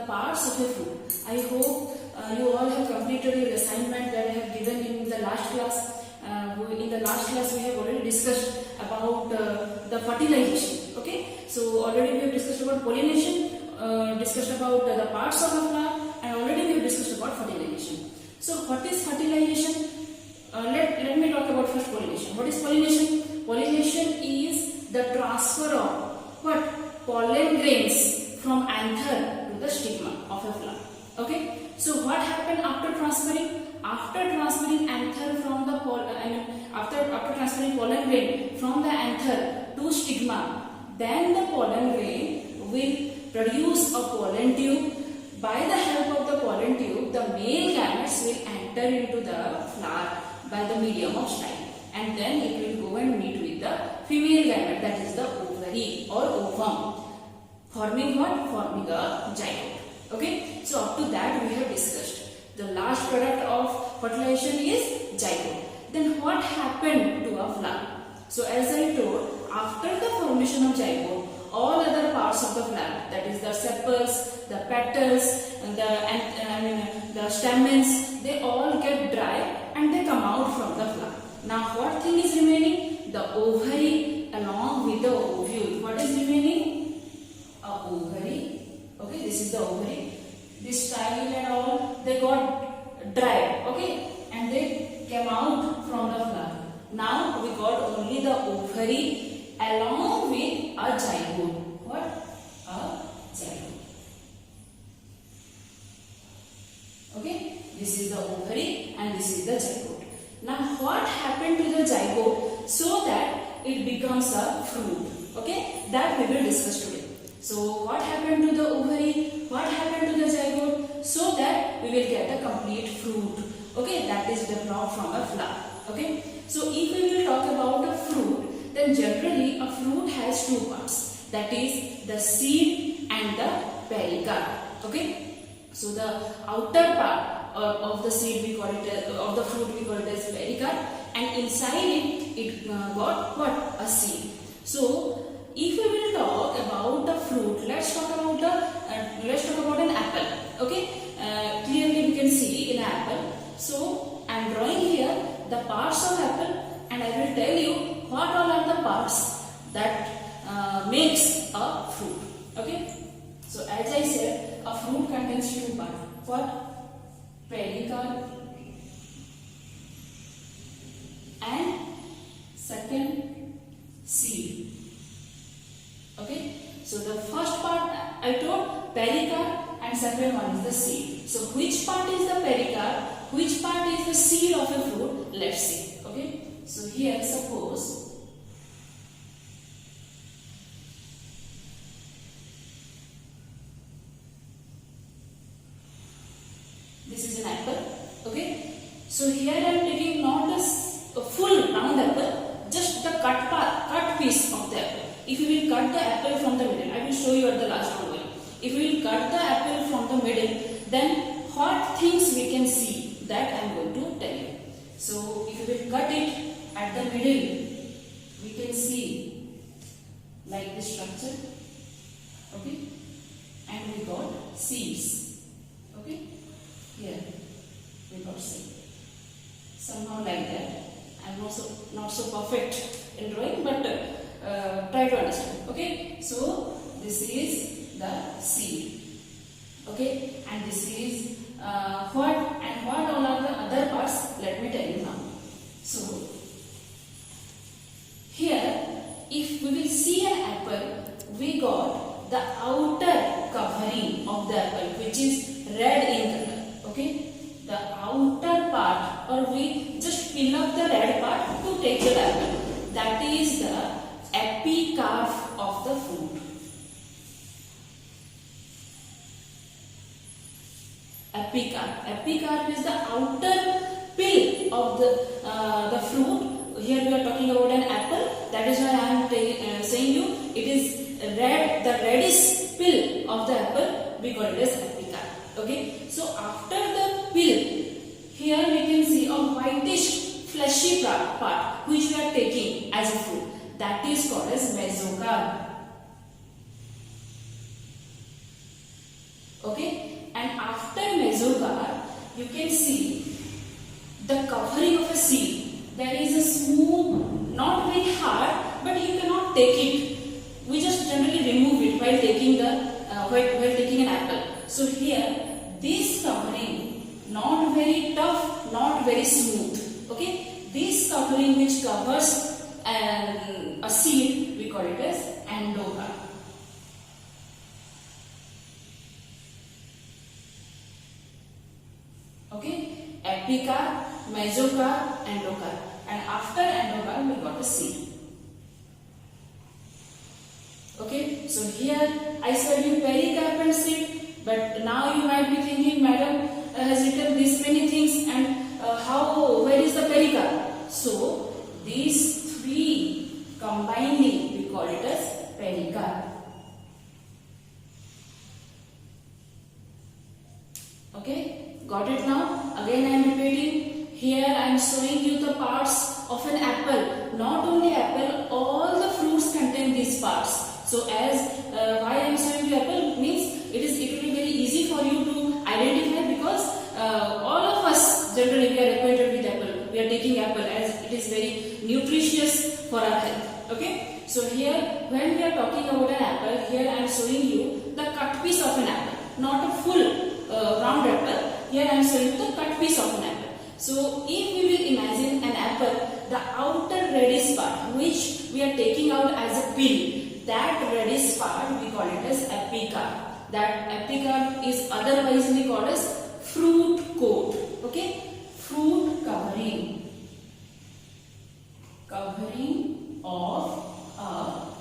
parts of a fruit. I hope you all have completed your assignment that I have given in the last class. In the last class we have already discussed about the fertilization. Okay, so already we have discussed about pollination, discussed about the parts of a flower, and already we have discussed about fertilization. So what is fertilization? Let me talk about first pollination. What is pollination? Pollination is the transfer of what? Pollen grains from anther to the stigma of a flower. Okay, so what happened after transferring? After transferring anther from the after transferring pollen grain from the anther to stigma, then the pollen grain will produce a pollen tube. By the help of the pollen tube, the male gametes will enter into the flower by the medium of style, and then it will go and meet with the female gamete, that is the ovary or ovum, forming what? Forming a zygote. Okay, so up to that we have discussed. The last product of fertilization is zygote. Then what happened to a flower? So as I told, after the formation of zygote, all other parts of the flower, that is the sepals, the petals, and the stamens, they all get dry and they come out from the flower. Now what thing is remaining? The ovary along with the ovule. What is remaining? A ovary. Okay, this is the ovary. This style and all, they got dry. Okay, and they came out from the flower. Now we got only the ovary along with a zygote. What? A zygote. Okay, this is the ovary and this is the zygote. Now what happened to the zygote so that it becomes a fruit? Okay, that we will discuss today. So what happened to the ovary? What happened to the zygote? So that we will get a complete fruit. Okay, that is developed from a flower. Okay, so if we will talk about a fruit, then generally a fruit has two parts. That is the seed and the pericarp. Okay, so the outer part of the seed we call it of the fruit we call it as pericarp, and inside it got what? A seed. So if we will talk about the fruit, let's talk about an apple. Okay, clearly we can see in apple. So I am drawing here the parts of apple, and I will tell you what all are the parts that makes a fruit. Okay, so as I said, a fruit contains two parts. What? Pericarp and second seed. Okay, so the first part I told pericarp and second one is the seed. So which part is the pericarp? Which part is the seed of a fruit? Let's see. Okay, so here suppose this is an apple. Okay, so here I am taking not a full round apple, just the cut piece of the apple. If we will cut the apple from the middle, I will show you at the last one. If we will cut the apple from the middle, then what things we can see, that I am going to tell you. So if we will cut it at the middle, we can see like this structure. Okay, and we got seeds. Okay, here we got seeds. Somehow like that. I am also not so perfect in drawing, but try to understand. Okay, so this is the seed. Okay, and this is what all are the other parts? Let me tell you now. So here, if we will see an apple, we got the outer covering of the apple, which is red in color. Okay, the outer part, or we just peel up the red part to take the apple. That is the epicarp of the fruit. Epicarp is the outer peel of the fruit. Here we are talking about an apple. That is why I am saying you it is red. The reddish peel of the apple we call it as epicarp. Okay. So after the peel, here we can see a whitish fleshy part which we are taking as a fruit. That is called as mesocarp. Okay. seed, there is a smooth, not very hard, but you cannot take it. We just generally remove it while taking while taking an apple. So here, this covering, not very tough, not very smooth. Okay, this covering which covers a seed, we call it as endocarp. Okay, epicarp, mesocarp, endocarp, and after endocarp we got a seed. Okay, so here I said you pericarp and seed, but now you might be thinking, madam has written this many things, and where is the pericarp? So these three combining we call it as pericarp. Okay, got it now? Again I am repeating. Here I am showing you the parts of an apple. Not only apple, all the fruits contain these parts. So as why I am showing you apple means it will be very easy for you to identify, because all of us generally we are acquainted with apple. We are taking apple as it is very nutritious for our health. Okay. So here when we are talking about an apple, here I am showing you the cut piece of an apple, not a full round apple. Here I am showing you the cut piece of an apple. So if we will imagine an apple, the outer reddish part which we are taking out as a peel, that reddish part we call it as epicarp. That epicarp is otherwise called as fruit coat. Okay, fruit covering of a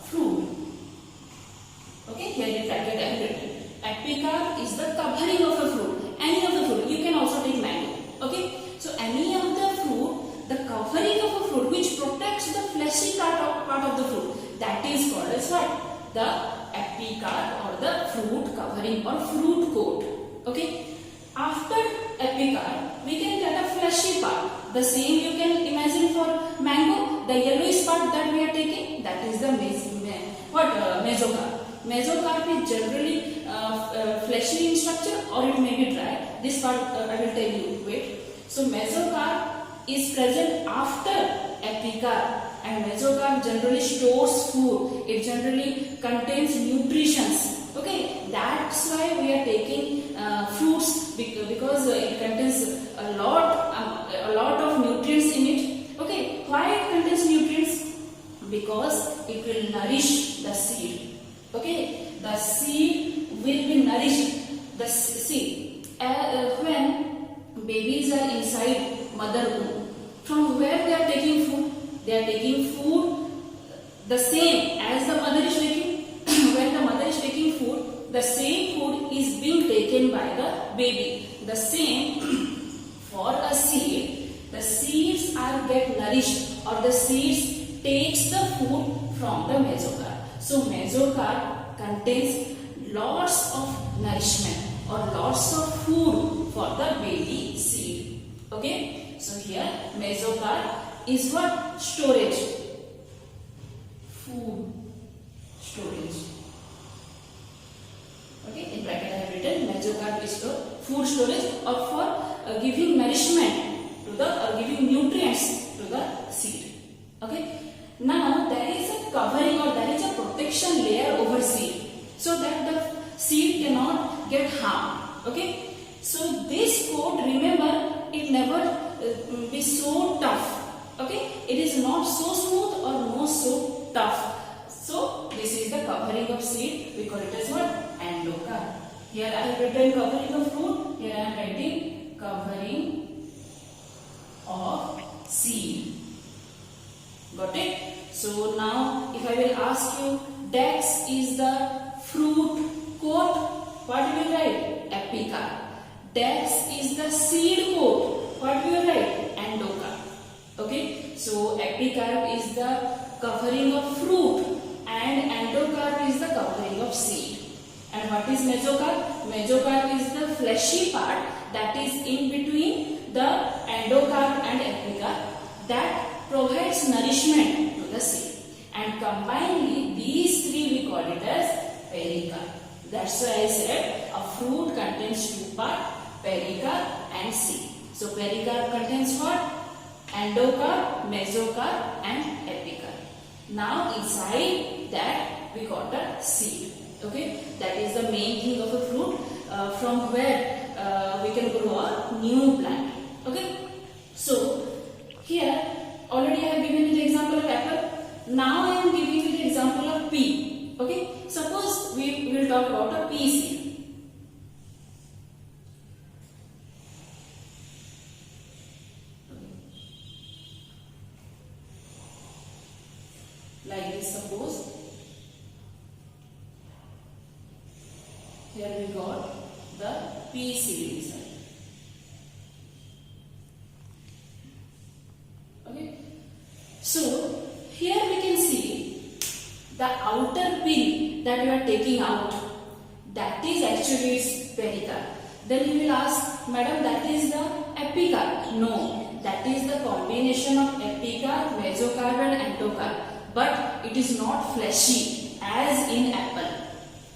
fruit. Okay, here the bracket I have written. Epicarp is the covering of a fruit. Any of the fruit. You can also take mango. Okay, so any of the fruit, the covering of a fruit which protects the fleshy part of the fruit, that is called as what? The epicarp or the fruit covering or fruit coat. Okay. After epicarp, we can get a fleshy part. The same you can imagine for mango. The yellowish part that we are taking, that is the mesocarp. Mesocarp is generally fleshy in structure, or it may be dry. This part I will tell you. Wait. So mesocarp is present after epicarp, and mesocarp generally stores food. It generally contains nutritions. Okay, that's why we are taking fruits, because it contains a lot of nutrients in it. Okay, why it contains nutrients? Because it will nourish the seed. Okay, the seed will be nourished. The seed when babies are inside mother womb, from where they are taking food? They are taking food the same as the mother is taking. When the mother is taking food, the same food is being taken by the baby. The same for a seed. The seeds are get nourished, or the seeds takes the food from the mesocarp. So mesocarp contains lots of nourishment or lots of food for the baby seed. Okay. So here mesocarp is what? Storage. Food storage. Okay, in bracket I have written mesocarp is for food storage, or for giving nourishment to the, or giving nutrients to the seed. Okay. Now there is a covering, or there is a protection layer over seed, so that the seed cannot get harmed. Okay. So this coat, remember, it never be so tough. Okay. It is not so smooth or not so tough. So this is the covering of seed. We call it as what? Endocarp. Here I have written covering of fruit. Here I am writing covering of seed. Got it? So now if I will ask you, Dex is the fruit coat, what will you write? Epicarp. Dex is the seed coat, what will you write? Endocarp. Okay, so epicarp is the covering of fruit and endocarp is the covering of seed. And what is mesocarp? Mesocarp is the fleshy part that is in between the endocarp and epicarp that provides nourishment to the seed. And combinedly, these three we call it as pericarp. That's why I said a fruit contains two parts, pericarp and seed. So pericarp contains what? endocarp, mesocarp and epicarp. Now inside that we got a seed. Okay, that is the main thing of a fruit from where we can grow a new plant. Okay, so here already I have given you the example of apple. Now I am giving you the example of pea. Okay, suppose we will talk about a pea seed. Like this, suppose here we got the pea seed inside. Okay, so here we can see the outer peel that you are taking out, that is actually its pericarp. Then you will ask, madam, that is the epicarp. No, that is the combination of epicarp, mesocarp and endocarp. But it is not fleshy as in apple.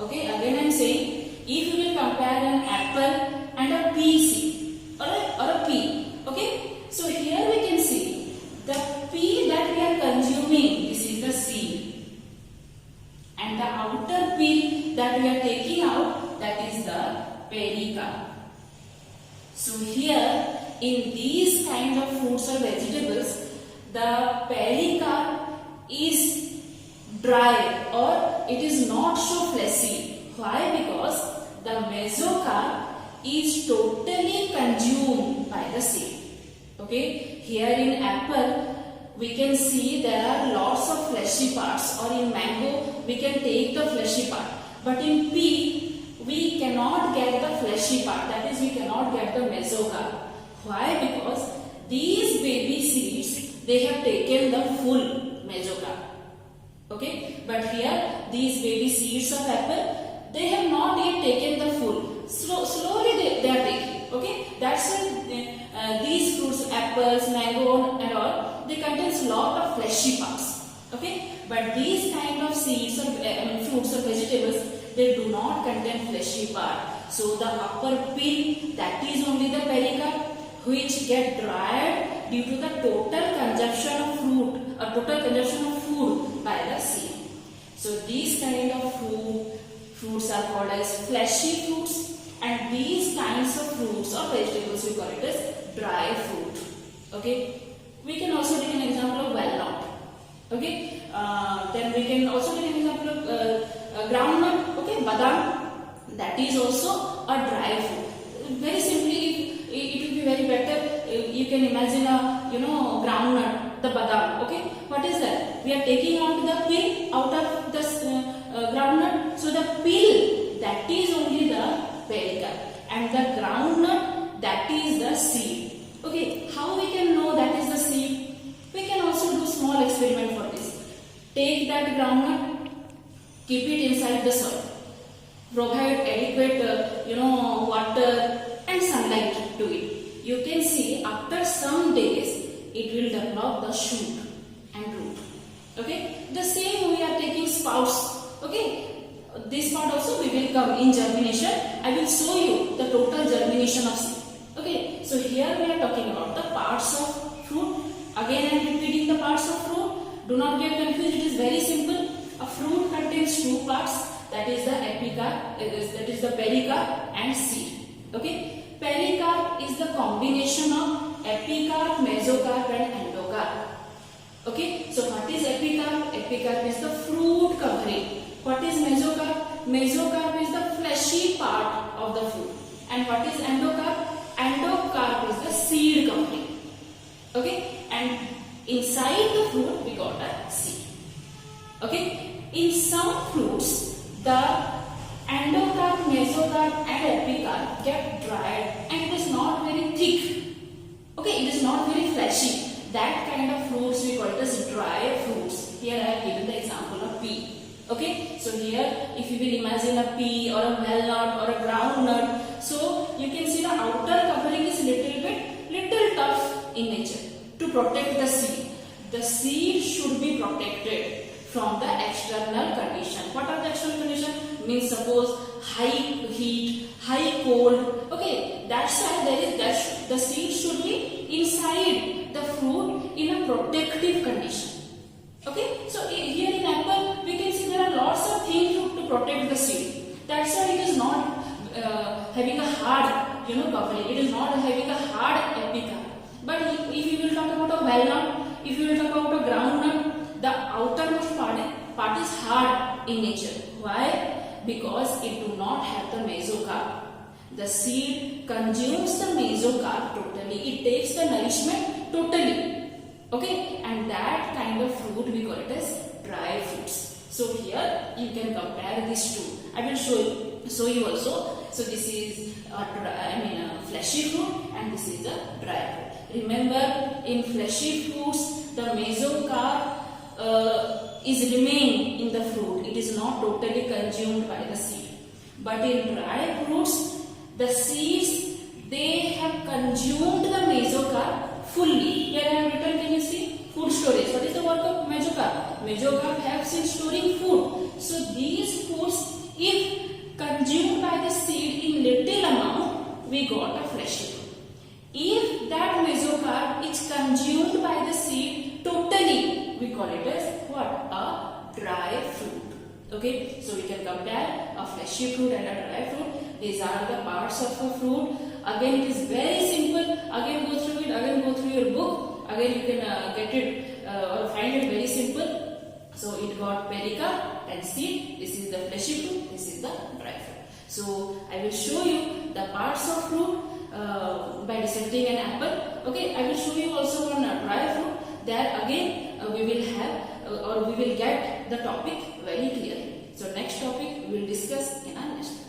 Okay, again I am saying, if you will compare an apple and a pea seed or a pea, okay, so here we can see the pea that we are consuming, this is the seed, and the outer peel that we are taking out, that is the pericarp. So here in these kind of fruits or vegetables, the pericarp is dry or it is not so fleshy. Why? Because the mesocarp is totally consumed by the seed. Okay, here in apple we can see there are lots of fleshy parts, or in mango we can take the fleshy part, but in pea we cannot get the fleshy part, that is we cannot get the mesocarp. Why? Because these baby seeds, they have taken the full mesocarp. Okay, but here these baby seeds of apple, they have not yet taken the full. Slowly they are taking. Okay, that's why these fruits, apples, mango and all, they contains lot of fleshy parts. Okay, but these kind of seeds or fruits or vegetables, they do not contain fleshy part. So the upper peel, that is only the pericarp, which get dried due to the total consumption of fruit or total consumption of food by the seed. So these kind of fruits are called as fleshy fruits, and these kinds of fruits or vegetables we call it as dry fruit. Okay, we can also take an example of walnut. Okay, then we can also take an example of groundnut. Okay, badam, that is also a dry fruit. Very simply, it will be very better. You can imagine a groundnut, the badam. Okay, what is that? We are taking out the peel out of the groundnut. So the peel, that is only the pericarp, and the groundnut, that is the seed. Okay, how we can know that is the seed? We can also do small experiment for this. Take that groundnut, keep it inside the soil, provide adequate water and sunlight to it. You can see after some days it will develop the shoot and root. Okay, the same we are taking sprouts. Okay, this part also we will come in germination. I will show you the total germination of seed. Okay, so here we are talking about the parts of fruit. Again I am repeating the parts of fruit. Do not get confused, it is very simple. A fruit contains two parts, that is the epicarp, that is the pericarp and seed. Okay, pericarp is the combination of epicarp, mesocarp and endocarp. Okay, so what is epicarp? Epicarp is the fruit covering. What is mesocarp? Mesocarp is the fleshy part of the fruit. And what is endocarp? Endocarp is the seed covering. Okay, and inside the fruit we got a seed. Okay, in some fruits the endocarp, mesocarp and epicarp get dried and it is not very thick. Okay, it is not very fleshy. That kind of fruits we call it as dry fruits. Here I have given the example of pea. Okay, so here if you will imagine a pea or a walnut or a groundnut, so you can see the outer covering is little tough in nature to protect the seed. The seed should be protected from the external condition. What are the external conditions? Means suppose high heat, high cold. Okay, that's why the seed should be inside the fruit protective condition. Okay, so here in apple we can see there are lots of things to protect the seed. That's why it is not having a hard, covering. It is not having a hard apical. But if you will talk about a walnut, if you will talk about a groundnut, the outermost part is hard in nature. Why? Because it do not have the mesocarp. The seed consumes the mesocarp totally. It takes the nourishment totally. Okay, and that kind of fruit we call it as dry fruits. So here you can compare these two. I will show you also. So this is a fleshy fruit and this is a dry fruit. Remember, in fleshy fruits the mesocarp is remain in the fruit. It is not totally consumed by the seed. But in dry fruits, the seeds, they have consumed the mesocarp fully. Here I have written, can you see? Food storage. What is the work of mesocarp? Mesocarp helps in storing food. So these foods, if consumed by the seed in little amount, we got a fleshy fruit. If that mesocarp is consumed by the seed totally, we call it as what? A dry fruit. Okay, so we can compare a fleshy fruit and a dry fruit. These are the parts of a fruit. Again, it is very simple. Again, go through it. Again, go through your book. Again, you can get it or find it very simple. So it got pericarp and seed. This is the fleshy fruit. This is the dry fruit. So I will show you the parts of fruit by dissecting an apple. Okay, I will show you also on a dry fruit. There again we will have we will get the topic very clearly. So next topic we will discuss in our next.